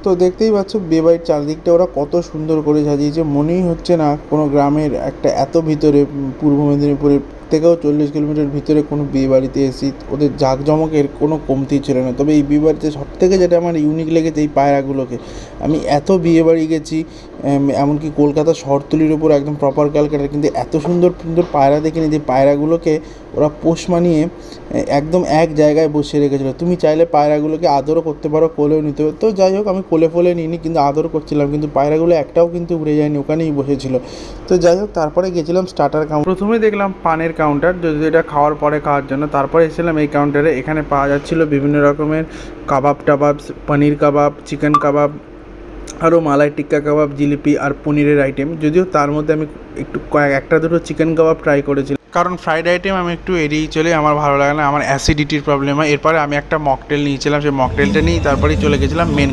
তো দেখতেই পাচ্ছ বিয়েবাড়ির চারদিকটা ওরা কত সুন্দর করে সাজিয়েছে, মনেই হচ্ছে না কোনো গ্রামের একটা এত ভিতরে পূর্ব মেদিনীপুরের থেকেও 40 কিলোমিটার ভিতরে কোনো বিয়েবাড়িতে এসেছি। ওদের জাঁকজমকের কোনো কমতি ছিল না। তবে এই বিয়েবাড়িতে সবথেকে যেটা আমার ইউনিক লেগেছে এই পায়রাগুলোকে। আমি এত বিয়েবাড়ি গেছি, এমনকি কলকাতা শহরতলির ওপর একদম প্রপার ক্যালকাটা, কিন্তু এত সুন্দর সুন্দর পায়রা দেখিনি। যে পায়রাগুলোকে ওরা পোষ মানিয়ে একদম এক জায়গায় বসিয়ে রেখেছিলো। তুমি চাইলে পায়রাগুলোকে আদরও করতে পারো, কোলেও নিতে পারো। তো যাই হোক, আমি কোলে ফোলে নিইনি, কিন্তু আদর করছিলাম, কিন্তু পায়রাগুলো একটাও কিন্তু উড়ে যায়নি, ওখানেই বসেছিল। তো যাই হোক, তারপরে গেছিলাম স্টার্টার কাউন্টার। প্রথমে দেখলাম পানের কাউন্টার, যদি এটা খাওয়ার পরে খাওয়ার জন্য। তারপরে এসেছিলাম এই কাউন্টারে। এখানে পাওয়া যাচ্ছিলো বিভিন্ন রকমের কাবাব টাবাব, পনির কাবাব, চিকেন কাবাব, আরও মালাই টিক্কা কাবাব, জিলিপি আর পনিরের আইটেম। যদিও তার মধ্যে আমি একটু একটা দুটো চিকেন কাবাব ট্রাই করেছিলাম, কারণ ফ্রাইড আইটেম আমি একটু এড়িয়েই চলি, আমার ভালো লাগে না, আমার অ্যাসিডিটির প্রবলেম হয়। এরপরে আমি একটা মকটেল নিয়েছিলাম, সেই মকটেলটা নিয়েই তারপরেই চলে গেছিলাম মেন